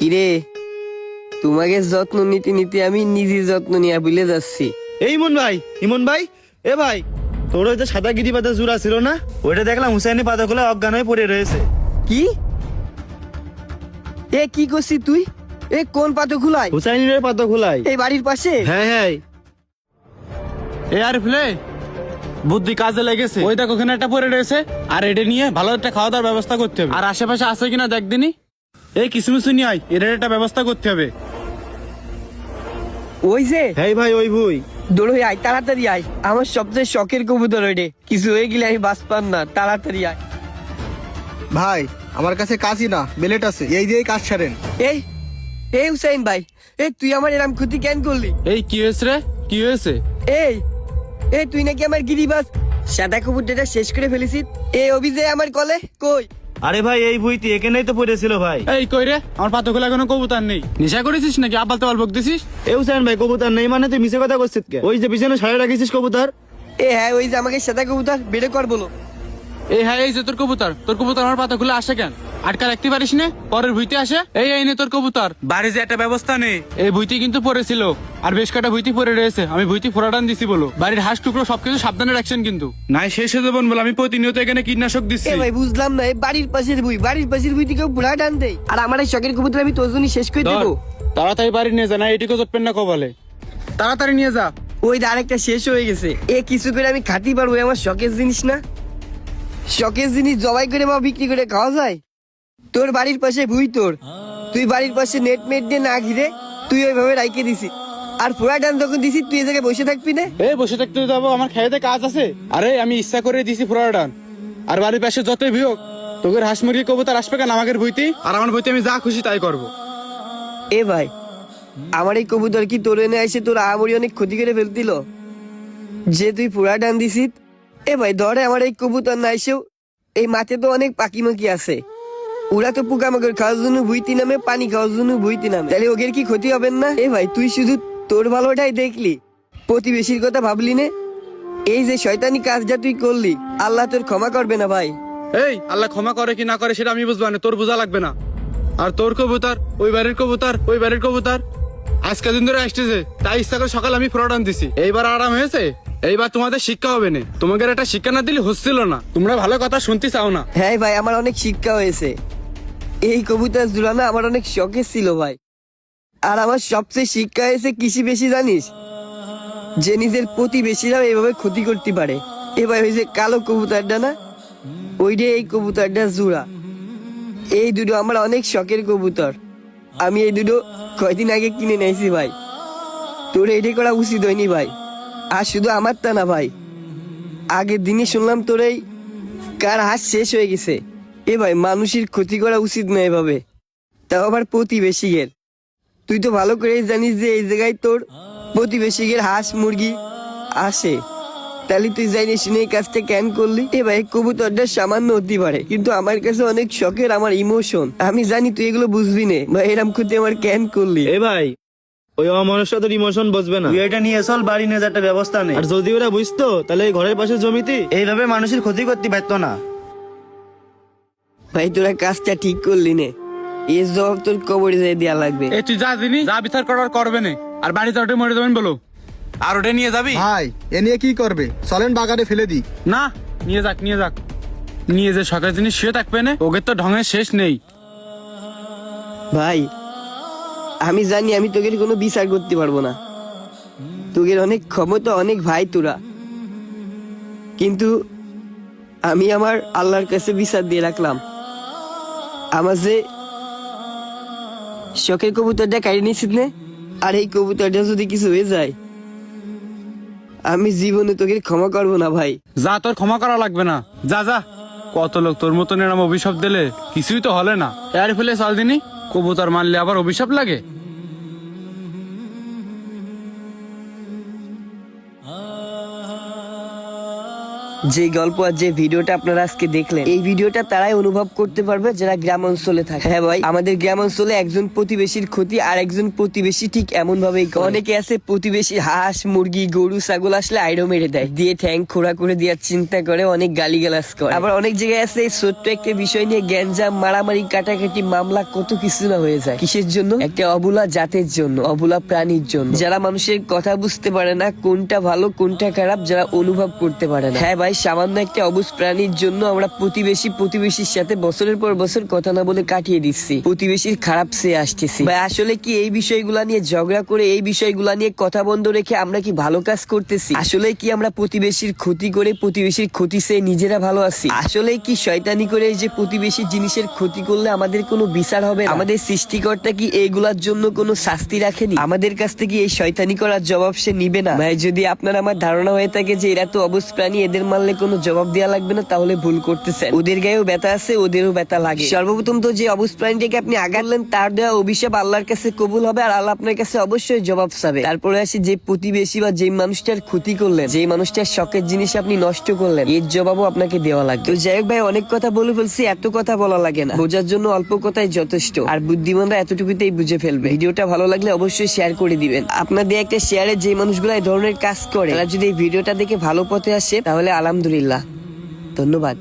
কিরে, তোমাকে যত্ন নিতে নিতে আমি নিজের যত্ন নিয়ে ভুলে যাচ্ছি। এই ইমন ভাই এ ভাই, তোর ওই যে সাদা গিরি পাতা জোড়া ছিল না, ওইটা দেখলাম হুসাইনি পাতা খুলে অজ্ঞান হয়ে পড়ে রয়েছে। কি কি করছিস তুই? কোন পাতা খুলাই? হুসাইনের পাতা খোলাই। এই বাড়ির পাশে? হ্যাঁ হ্যাঁ। এ আর ফেলে বুদ্ধি কাজে লেগেছে। ওই দেখ ওখানে একটা পড়ে রয়েছে, আর এটা নিয়ে ভালো একটা খাওয়া দাওয়ার ব্যবস্থা করতে হবে। আর আশেপাশে আছে কিনা দেখ দিনি। এই কিসমিসু নিয়ে আয়, এর একটা ব্যবস্থা করতে হবে। ওই যে হ্যাঁ ভাই, ওই ভুই দৌড় হয়ে আয়, তাড়াতাড়ি আয়। আমার সবচেয়ে শখের কবুতর ওইটে, কিছু হয়ে গেলে আমি বাস পান না। তাড়াতাড়ি আয় ভাই, আমার কাছে কাজই না বেলেট আছে, এই দিয়েই কাজ ছাড়েন। এই এই হুসাইন ভাই, তুই আমার এরম ক্ষতি কেন করলি? এই কি হয়েছে রে, কি হয়েছে? এই তুই নাকি আমার গিরিবাস সাদা কবুতরটা শেষ করে ফেলেছিস। অভিজয় আমার কলে কই? আরে ভাই, এই ভুইটি এখানেই তো পড়েছিল ভাই। এই কই রে, আমার পাতকুলা কোনো কবুতর নেই। নেশা করেছিস নাকি আবাল তাবাল বকতেছিস? এ হুসাইন ভাই, কবুতর নেই মানে তুই মিছে কথা করছিস কে? ওই যে পিছনে সাড়ে রাখিস কবুতর। হ্যাঁ, ওই যে আমাকে সাদা কবুতর বেড়ে কর বলো। এই হ্যাঁ, এই যে তোর কবুতর আমার পাতা খুলে আসে কেন? আটকা রাখতে পারিস না, পরের ভুইতে আসে। এই নে তোর কবুতর। বাড়ি যে একটা ব্যবস্থা নেই। এই ভুইতে কিন্তু পড়েছিল, আর বেশ কটা ভুইতে পড়ে রয়েছে। আমি ভুইতে ফোড়াটান দিছি বলো। বাড়ির হাঁস টুকরো সবকিছু সাবধানে রাখছেন কিন্তু, নাই শেষ হয়ে যাবেন বলে আমি প্রতিনিয়ত এখানে কীটনাশক দিচ্ছি। ভাই বুঝলাম না, এই বাড়ির পাশের বুই থেকে বুড়া টান দেয়, আর আমার এই শখের কবুতর আমি তোর জন্য শেষ করে দেবো। তাড়াতাড়ি বাড়ি নিয়ে যা, না এটিকে চটবেন না কবলে। তাড়াতাড়ি নিয়ে যা। ওই আরেকটা শেষ হয়ে গেছে। কিছু করে আমি খাতি পারবো, আমার শখের জিনিস না। শখের জিনিস জবাই করে বা বিক্রি করে খাওয়া যায়? তোর বাড়ির পাশে ভুই, তুই বাড়ির পাশে নেট দিয়ে না ঘিরে তুই ওইভাবে রাইকে দিছি, আর পুরা ডান যখন দিছি তুই এ জায়গায় বসে থাকবি না? এই বসে থাকতে যাবো, আমার খেয়েতে কাজ আছে। আরে আমি ইচ্ছা করে দিছি ফোড়াটান, আর বাড়ির পাশে যতই ভিড় তোকে হাঁস মুরগি কবুতর আসবে কেন আমাদের বইতে, আর আমার বইতে আমি যা খুশি তাই করবো। ভাই, আমার এই কবুতর কি তোর এনে এসে তোর আমরি অনেক ক্ষতি করে ফেলতিল যে তুই পুরা ডান দিছিস? ভাই ধরে আমার এই কবুতর না এসেও এই মাঠে তো অনেক পাখি মাকি আছে, ওরা তো পোকামাকড় খাওয়ার জন্য ভুইতি নামে, পানি খাওয়ার জন্য ভুইতি নামে, তাহলে ওদের কি ক্ষতি হবে না? ভাই তুই শুধু তোর ভালোটাই দেখলি, প্রতিবেশীর কথা ভাবলি নে? এই যে শয়তানি কাজটা তুই করলি, আল্লাহ তোর ক্ষমা করবে না ভাই। এই আল্লাহ ক্ষমা করে কি না করে সেটা আমি বুঝবো না, তোর বোঝা লাগবে না। আর তোর কবুতর, ওই বাড়ির কবুতর আজকে দিন ধরে আসতেছে, তাই ইচ্ছা করে সকালে আমি ফোড়াটান দিছি। এইবার আরাম হয়েছে, এইবার তোমাদের শিক্ষা হবে না। তোমাদের একটা শিক্ষা না দিলে হচ্ছিল না, তোমরা ভালো কথা শুনতে চাও না। হ্যাঁ ভাই, আমার অনেক শিক্ষা হয়েছে। এই কবুতর জুড়ানো আমার অনেক শখের ছিল ভাই, আর আমার সবচেয়ে শিক্ষা হয়েছে কৃষি বেশি জানিস, যে নিজের প্রতিবেশীরাও এইভাবে ক্ষতি করতে পারে। এবার ওই যে কালো কবুতরটা না, ওইটা এই কবুতরটা জোড়া, এই দুটো আমার অনেক শখের কবুতর। আমি এই দুটো কয়দিন আগে কিনে নিয়েছি ভাই। তোর এইটাই করা উচিত হয়নি ভাই, আর শুধু আমার তা না ভাই, আগের দিনই শুনলাম তোর এই কার হাত শেষ হয়ে গেছে। ভাই মানুষের ক্ষতি করা উচিত না এভাবে, তাও আবার প্রতিবেশীদের। তুই তো ভালো করেই জানিস যে এই জায়গায় তোর প্রতিবেশীদের হাঁস মুরগি আসে, তাহলে তুই জানিস না এই কাজটা কেন করলি? ভাই কবুতরটা সামান্য হতে পারে, কিন্তু আমার কাছে অনেক শখের, আমার ইমোশন। আমি জানি তুই এগুলো বুঝবি না ভাই, এরম ক্ষতি আমার কেন করলি? এ ভাই, ওই অমানুষটা তোর ইমোশন বুঝবে না। তুই এটা নিয়ে চল, বাড়ি নিয়ে যাওয়ার একটা ব্যবস্থা নেই। আর যদি ওরা বুঝতো তাহলে এই ঘরের পাশে জমিতে এইভাবে মানুষের ক্ষতি করতে পারতো না। ভাই তোরা কাজটা ঠিক করলি নে, এর জবাব তোর কবরে যেয়ে দেওয়া লাগবে। এই তুই যা জিনি যা বিচার করার করবে না, আর বাড়ি যাওয়াটা মরে যাবেন বলো। আর ওটা নিয়ে যাবি? ভাই, এ নিয়ে কি করবে? চলেন বাগানে ফেলে দিই। না, নিয়ে যাক নিয়ে যে সকালের জিনিস শুয়ে থাকবে না, ওকে তো ঢঙের শেষ নেই। ভাই আমি জানি আমি তোকে কোনো বিচার করতে পারবো না, তোদের অনেক ক্ষমতা, অনেক ভাই তোরা, কিন্তু আমি আমার আল্লাহর কাছে বিচার দিয়ে রাখলাম। আমার যে শখের কবুতরটা কাড়ি নিয়েছিস নে, আর এই কবুতরটা যদি কিছু হয়ে যায়, আমি জীবনে তোকে ক্ষমা করবো না ভাই। যা, তোর ক্ষমা করা লাগবে না, যা যা। কত লোক তোর মতন এরম অভিশাপ দিলে কিছুই তো হলে না। এর ফেলে চাল দিনি, কবুতর মারলে আবার অভিশাপ লাগে? যে গল্প আর যে ভিডিওটা আপনারা আজকে দেখলেন, এই ভিডিওটা তারাই অনুভব করতে পারবে যারা গ্রাম অঞ্চলে থাকে। হ্যাঁ ভাই, আমাদের গ্রাম অঞ্চলে একজন প্রতিবেশীর ক্ষতি আর একজন প্রতিবেশী ঠিক এমন ভাবেই করে। অনেকে আছে প্রতিবেশী হাঁস মুরগি গরু ছাগল আসলে আইডো মেরে দেয়, দিয়ে ঠ্যাং খোড়া করে দেওয়ার চিন্তা করে, অনেক গালিগালাজ করে। আবার অনেক জায়গায় আছে এই ছোট্ট একটা বিষয় নিয়ে গ্যাঞ্জাম মারামারি কাটাকাটি মামলা কত কিছু না হয়ে যায়। কিসের জন্য? একটা অবলা জাতের জন্য, অবলা প্রাণীর জন্য, যারা মানুষের কথা বুঝতে পারে না, কোনটা ভালো কোনটা খারাপ যারা অনুভব করতে পারে না। হ্যাঁ ভাই, সামান্য একটা অবুঝ প্রাণীর জন্য আমরা প্রতিবেশীর সাথে বছরের পর বছর কথা না বলে কাটিয়ে দিচ্ছি, প্রতিবেশীর খারাপ সে আসতেছি। ভাই আসলে কি এই বিষয়গুলা নিয়ে ঝগড়া করে, এই বিষয়গুলা নিয়ে কথা বন্ধ রেখে আমরা কি ভালো কাজ করতেছি? আসলে কি আমরা প্রতিবেশীর ক্ষতি করে প্রতিবেশীর ক্ষতি সে নিজেরা ভালো আছি? আসলে কি শয়তানি করে এই যে প্রতিবেশী জিনিসের ক্ষতি করলে আমাদের কোনো বিচার হবে না? আমাদের সৃষ্টিকর্তা কি এইগুলার জন্য কোনো শাস্তি রাখেনি? আমাদের কাছ থেকে এই শয়তানি করার জবাব সে নিবে না? ভাই যদি আপনার আমার ধারণা হয়ে থাকে যে এরা তো অবুঝ প্রাণী, এদের মারলে কোনো জবাব দেওয়া লাগবে না, তাহলে ভুল করতেছেন। ওদের গায়েও ব্যথা আছে, ওদেরও ব্যথা লাগে। সর্বপ্রথম তো যে অবুঝ প্রাণীটাকে আপনি আগালেন তার দেওয়া অভিশাপ আল্লাহর কাছে কবুল হবে আর আল্লাহ আপনার কাছে অবশ্যই জবাব চাবে। তারপরে আসি যে প্রতিবেশী বা যে মানুষটার ক্ষতি করলেন, যে মানুষটার শখের জিনিস আপনি নষ্ট করলেন, এর জবাবও আপনাকে দেওয়া লাগবে। তো যাই হোক ভাই, অনেক কথা বলে ফেলছি, এত কথা বলা লাগে না, বোঝার জন্য অল্প কথাই যথেষ্ট, আর বুদ্ধিমানরা এতটুকুতেই বুঝে ফেলবে। ভিডিওটা ভালো লাগলে অবশ্যই শেয়ার করে দিবেন। আপনাদের একটা শেয়ারে যে মানুষগুলো এই ধরনের কাজ করে, তারা যদি এই ভিডিওটা দেখে ভালো পথে আসে তাহলে আলহামদুলিল্লাহ, ধন্যবাদ।